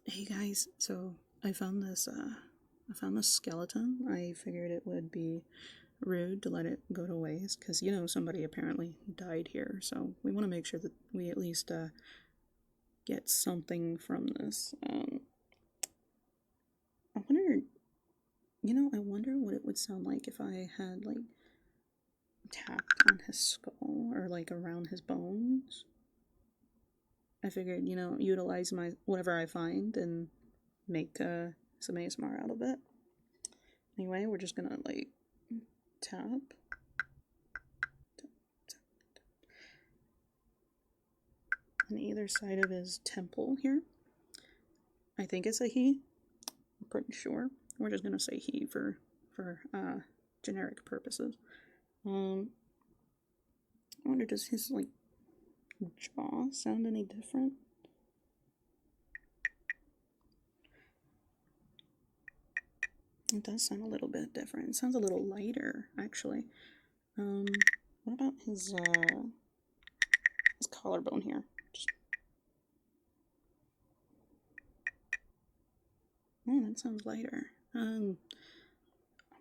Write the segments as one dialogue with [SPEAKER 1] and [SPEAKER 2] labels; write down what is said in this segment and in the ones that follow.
[SPEAKER 1] Hey guys, so I found this skeleton. I figured it would be rude to let it go to waste because somebody apparently died here, so we want to make sure that we at least get something from this. I wonder, I wonder what it would sound like if I had like tapped on his skull or like around his bones. I figured, utilize my whatever I find and make some ASMR out of it. Anyway, we're just gonna like tap, on either side of his temple here. I think it's a he. I'm pretty sure. We're just gonna say he for generic purposes. I wonder, does his like jaw sound any different? It does sound a little bit different. It sounds a little lighter, actually. What about his collarbone here? Oh, that sounds lighter. I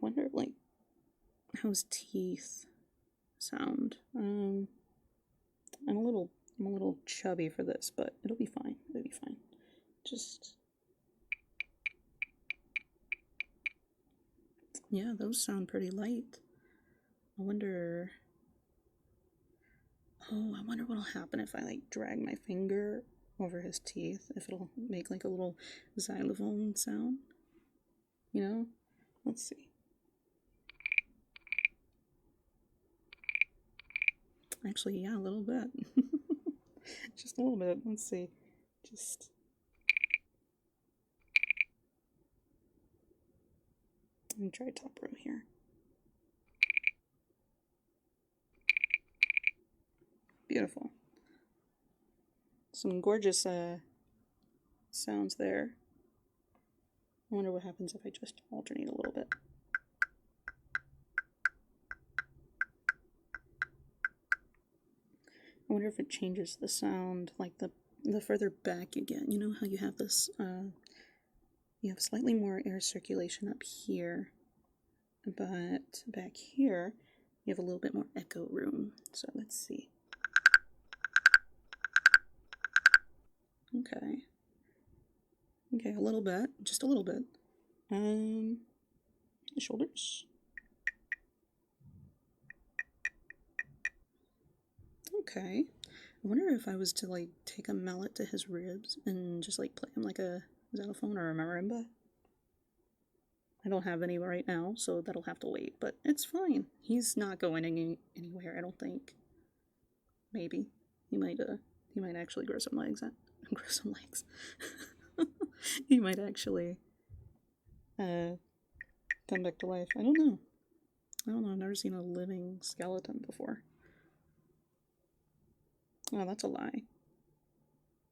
[SPEAKER 1] wonder, like, how his teeth sound. I'm a little chubby for this, but it'll be fine. It'll be fine. Just, yeah, those sound pretty light. I wonder. Oh, I wonder what'll happen if I like drag my finger over his teeth. If it'll make like a little xylophone sound. Let's see. Actually, yeah, a little bit. Just a little bit. Let's see. Just. Let me try top row here. Beautiful. Some gorgeous sounds there. I wonder what happens if I just alternate a little bit. I wonder if it changes the sound, like the further back you get. You know how you have this, you have slightly more air circulation up here, but back here you have a little bit more echo room. So let's see. Okay. Okay, a little bit, just a little bit. Shoulders. Okay. I wonder if I was to like take a mallet to his ribs and just like play him like a xylophone or a marimba. I don't have any right now, so that'll have to wait, but it's fine. He's not going anywhere, I don't think. Maybe. He might actually grow some legs. Grow some legs. He might actually come back to life. I don't know. I've never seen a living skeleton before. Oh, that's a lie.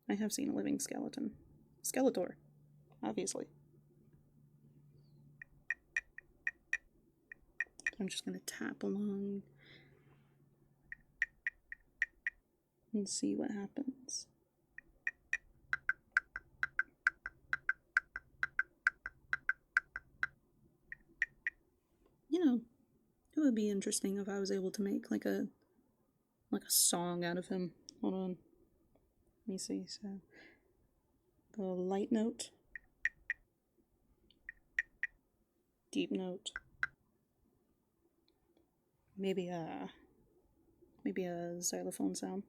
[SPEAKER 1] I have seen a living skeleton. Skeletor, obviously. I'm just gonna tap along and see what happens. It would be interesting if I was able to make like a song out of him. Hold on. Let me see. So the light note, deep note, maybe a xylophone sound.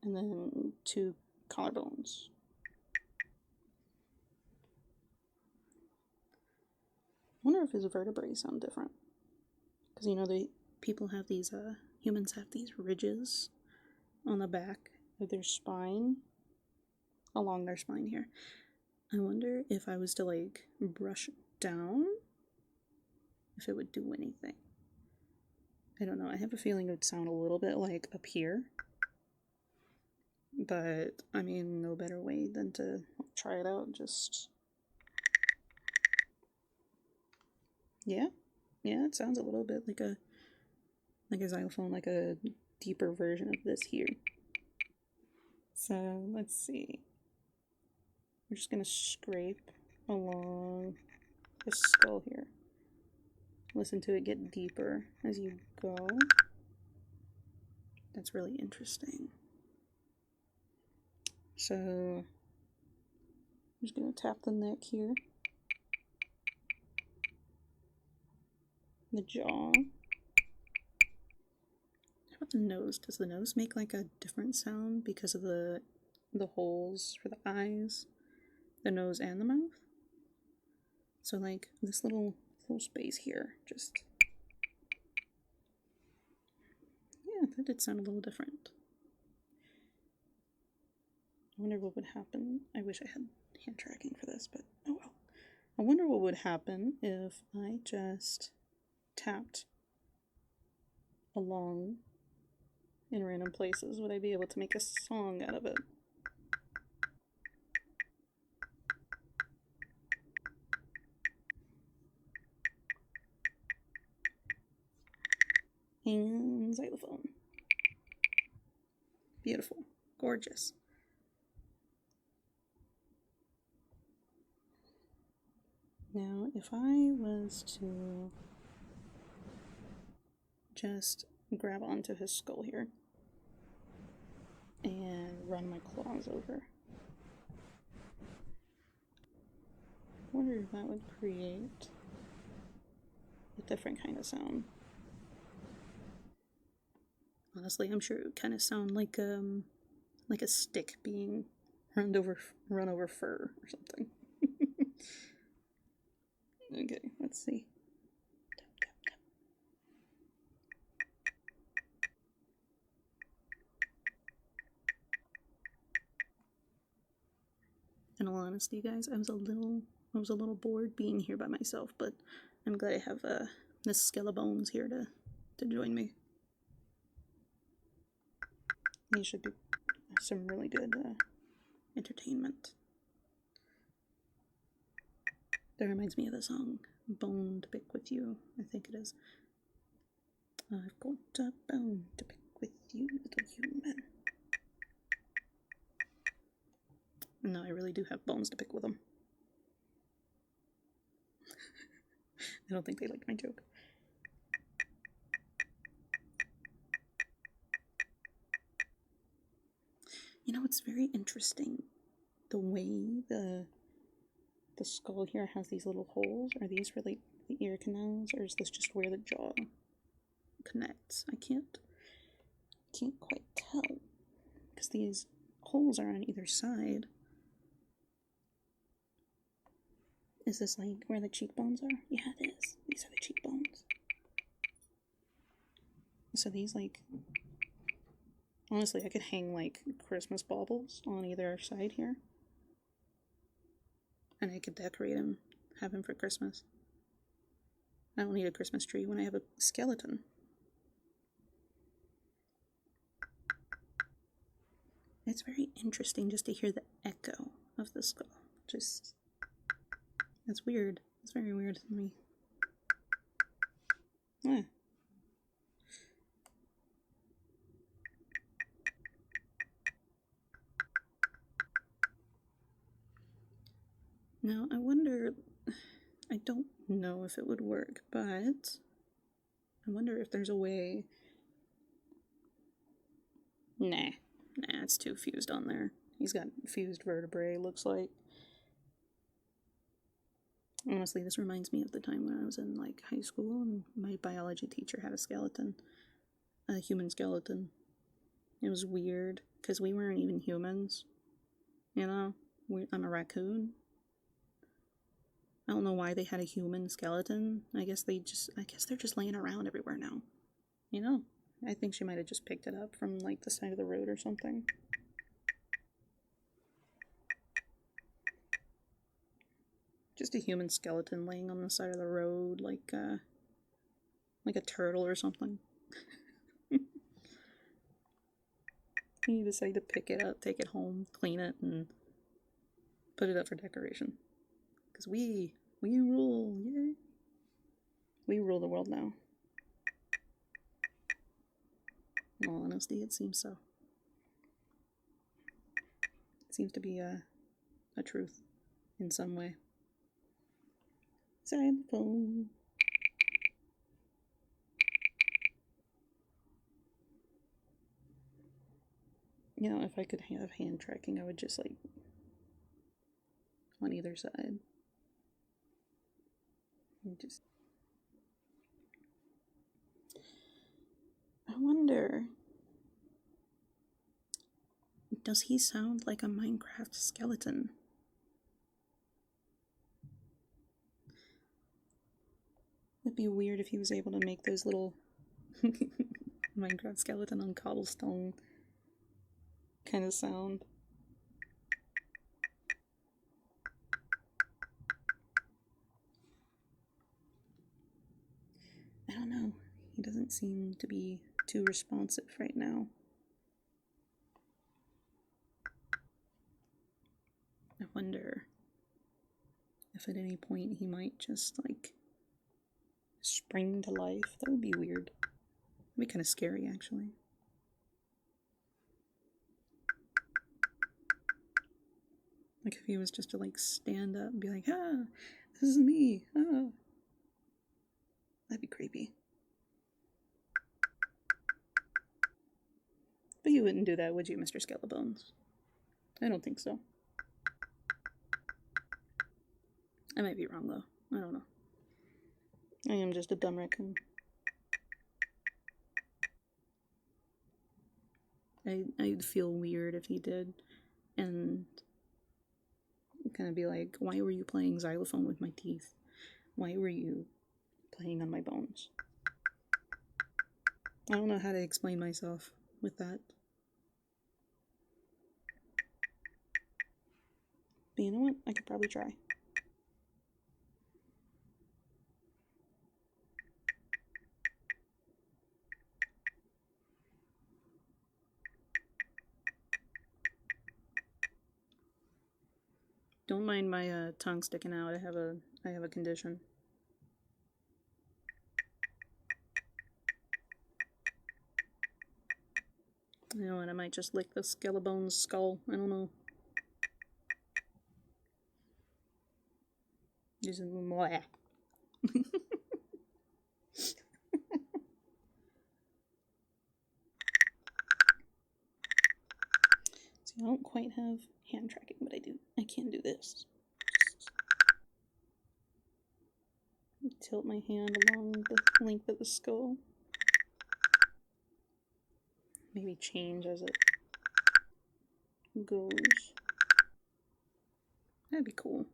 [SPEAKER 1] And then 2 collarbones. I wonder if his vertebrae sound different. Because people have these, humans have these ridges on the back of their spine, along their spine here. I wonder if I was to like brush down, if it would do anything. I don't know. I have a feeling it would sound a little bit like up here. But, I mean, no better way than to try it out. Just. Yeah. Yeah, it sounds a little bit like a xylophone, like a deeper version of this here. So let's see. We're just gonna scrape along the skull here. Listen to it get deeper as you go. That's really interesting. So I'm just gonna tap the neck here. The jaw. How about the nose? Does the nose make like a different sound because of the holes for the eyes, the nose and the mouth? So like this little space here, just, yeah, that did sound a little different. I wonder what would happen. I wish I had hand tracking for this, but oh well. I wonder what would happen if I just tapped along in random places. Would I be able to make a song out of it? And xylophone. Beautiful. Gorgeous. Now, if I was to just grab onto his skull here and run my claws over, I wonder if that would create a different kind of sound. Honestly, I'm sure it would kind of sound like a stick being run over fur or something. Okay, let's see. Tap, tap, tap. In all honesty, guys, I was a little bored being here by myself, but I'm glad I have this Skellebones here to join me. These should be some really good entertainment. That reminds me of the song "Bone to Pick with You." I think it is. I've got a bone to pick with you, little human. No, I really do have bones to pick with them. I don't think they liked my joke. You know, it's very interesting the way the skull here has these little holes. Are these for like the ear canals, or is this just where the jaw connects? I can't quite tell because these holes are on either side. Is this like where the cheekbones are? Yeah, it is. These are the cheekbones. So these, like, honestly, I could hang like Christmas baubles on either side here. And I could decorate him, have him for Christmas. I don't need a Christmas tree when I have a skeleton. It's very interesting just to hear the echo of the skull. Just, it's weird. It's very weird to me. Yeah. Now, I wonder, I don't know if it would work, but I wonder if there's a way. Nah, it's too fused on there. He's got fused vertebrae, looks like. Honestly, this reminds me of the time when I was in like high school and my biology teacher had a skeleton, a human skeleton. It was weird because we weren't even humans. You know, I'm a raccoon. I don't know why they had a human skeleton. I guess they're just laying around everywhere now. You know, I think she might have just picked it up from like the side of the road or something. Just a human skeleton laying on the side of the road, like a turtle or something. You decide to pick it up, take it home, clean it, and put it up for decoration. Because we rule, yay! We rule the world now. In all honesty, it seems so. seems to be a truth in some way. Xylophone. You know, if I could have hand tracking, I would just like on either side. Just. I wonder, does he sound like a Minecraft skeleton? It'd be weird if he was able to make those little Minecraft skeleton on cobblestone kind of sound. I don't know. He doesn't seem to be too responsive right now. I wonder if at any point he might just like spring to life. That would be weird. That'd be kind of scary, actually. Like if he was just to like stand up and be like, ah, this is me, ah. That'd be creepy. But you wouldn't do that, would you, Mr. Skellebones? I don't think so. I might be wrong, though. I don't know. I am just a dumb raccoon. I'd feel weird if he did. And kind of be like, why were you playing xylophone with my teeth? Why were you playing on my bones? I don't know how to explain myself with that. But you know what? I could probably try. Don't mind my tongue sticking out. I have a condition. You know what? I might just lick the Skellebone's skull. I don't know. Just mwah. See, I don't quite have hand tracking, but I can do this. Just tilt my hand along the length of the skull. Maybe change as it goes. That'd be cool.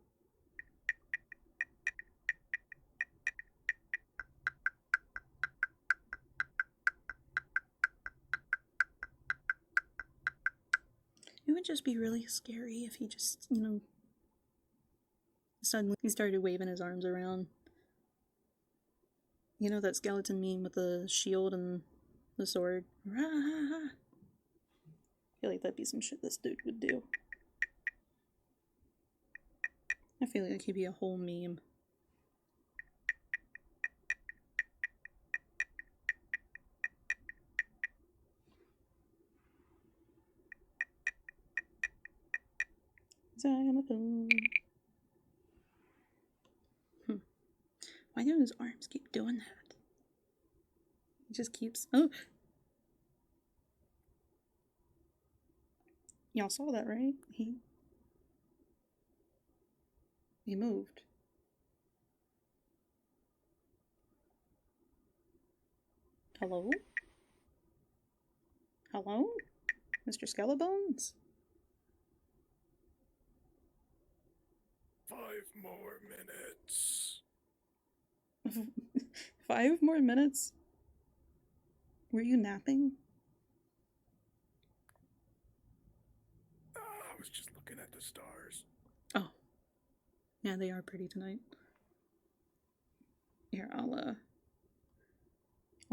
[SPEAKER 1] It would just be really scary if he just, you know, suddenly he started waving his arms around. You know that skeleton meme with the shield and the sword? Rah! I feel like that'd be some shit this dude would do. I feel like it could be a whole meme. Xylophone. Why do his arms keep doing that? He just keeps... Oh! Y'all saw that, right? He moved. Hello? Hello? Mr. Skellebones?
[SPEAKER 2] 5 more minutes.
[SPEAKER 1] 5 more minutes? Were you napping?
[SPEAKER 2] I was just looking at the stars.
[SPEAKER 1] Oh. Yeah, they are pretty tonight. Here, I'll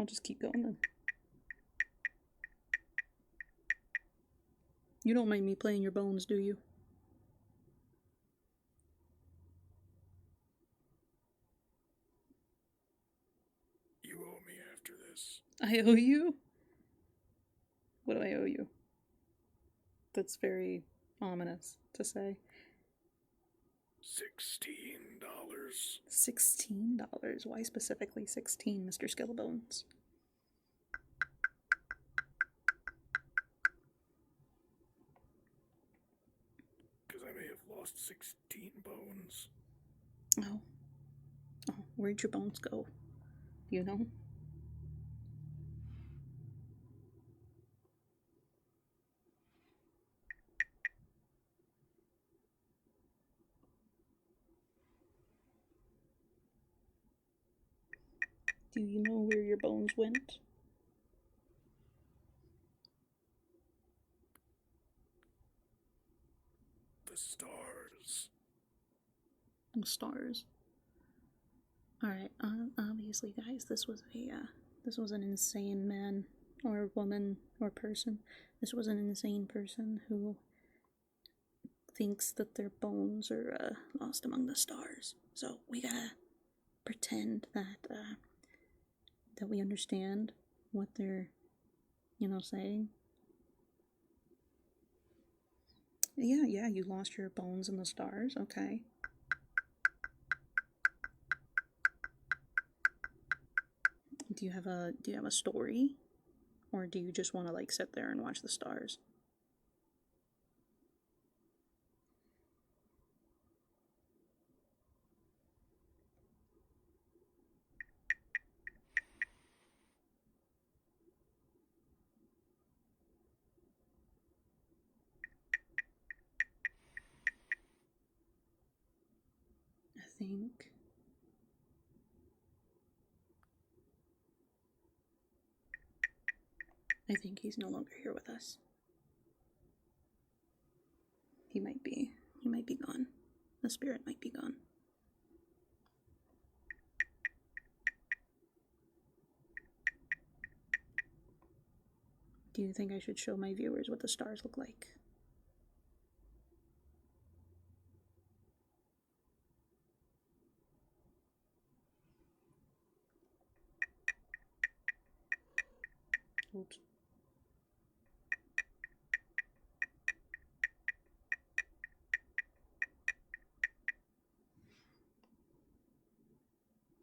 [SPEAKER 1] just keep going then. You don't mind me playing your bones, do you?
[SPEAKER 2] You owe me after this.
[SPEAKER 1] I owe you? What do I owe you? That's very ominous to say.
[SPEAKER 2] $16.
[SPEAKER 1] $16? Why specifically 16, Mr. Skillbones?
[SPEAKER 2] Because I may have lost 16 bones.
[SPEAKER 1] Oh. Oh, where'd your bones go? Do you know? Do you know where your bones went?
[SPEAKER 2] The stars.
[SPEAKER 1] Oh, stars. Alright, obviously, guys, this was an insane man, or woman, or person. This was an insane person who thinks that their bones are, lost among the stars. So, we gotta pretend that, that we understand what they're, saying. Yeah, you lost your bones in the stars, okay. Do you have a story? Or do you just want to, like, sit there and watch the stars? I think he's no longer here with us. He might be gone. The spirit might be gone. Do you think I should show my viewers what the stars look like? Oops.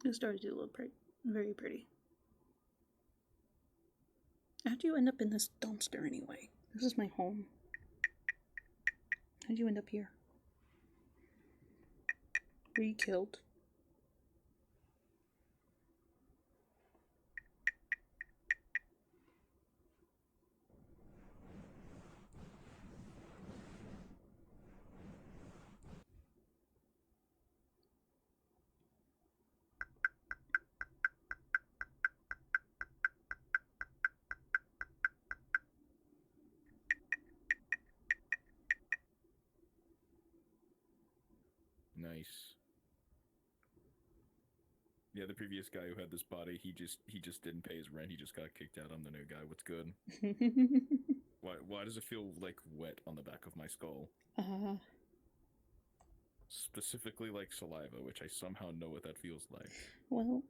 [SPEAKER 1] The stars do look very pretty. How'd you end up in this dumpster anyway? This is my home. How'd you end up here? Were you killed?
[SPEAKER 2] Nice. Yeah, the previous guy who had this body, he just didn't pay his rent. He just got kicked out. I'm the new guy. What's good? Why does it feel like wet on the back of my skull? Specifically like saliva, which I somehow know what that feels like.
[SPEAKER 1] Well,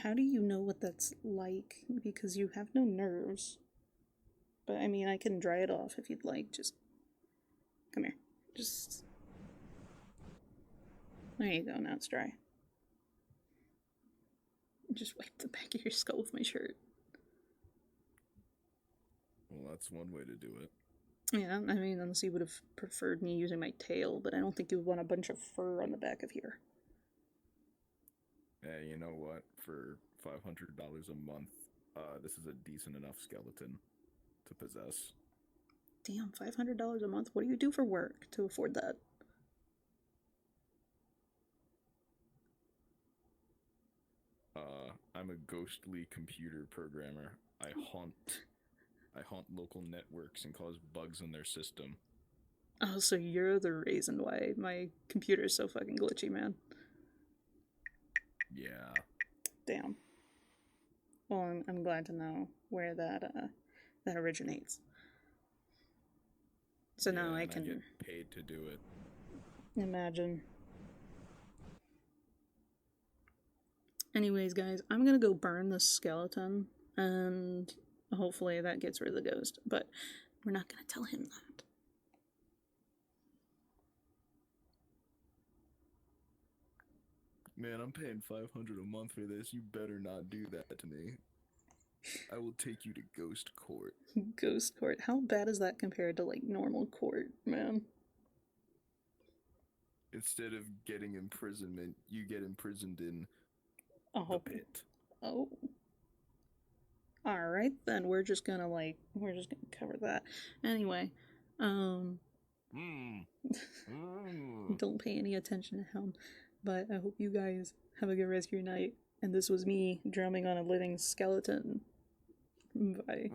[SPEAKER 1] how do you know what that's like? Because you have no nerves. But I mean, I can dry it off if you'd like. Just come here. Just there you go. Now it's dry. Just wipe the back of your skull with my shirt.
[SPEAKER 2] Well, that's one way to do it.
[SPEAKER 1] Yeah, I mean, unless you would have preferred me using my tail, but I don't think you would want a bunch of fur on the back of here.
[SPEAKER 2] Hey, you know what? For $500 a month, this is a decent enough skeleton to possess.
[SPEAKER 1] Damn, $500 a month? What do you do for work to afford that?
[SPEAKER 2] I'm a ghostly computer programmer. I haunt local networks and cause bugs in their system.
[SPEAKER 1] Oh, so you're the reason why my computer is so fucking glitchy, man.
[SPEAKER 2] Yeah.
[SPEAKER 1] Damn. Well, I'm glad to know where that originates. So now I can
[SPEAKER 2] get paid to do it.
[SPEAKER 1] Imagine. Anyways, guys, I'm gonna go burn this skeleton, and hopefully that gets rid of the ghost. But we're not gonna tell him that.
[SPEAKER 2] Man, I'm paying 500 a month for this. You better not do that to me. I will take you to ghost court.
[SPEAKER 1] Ghost court. How bad is that compared to like normal court, man?
[SPEAKER 2] Instead of getting imprisonment, you get imprisoned in the pit.
[SPEAKER 1] Oh. Alright, then we're just gonna cover that. Anyway, don't pay any attention to him. But I hope you guys have a good rest of your night. And this was me drumming on a living skeleton. Bye.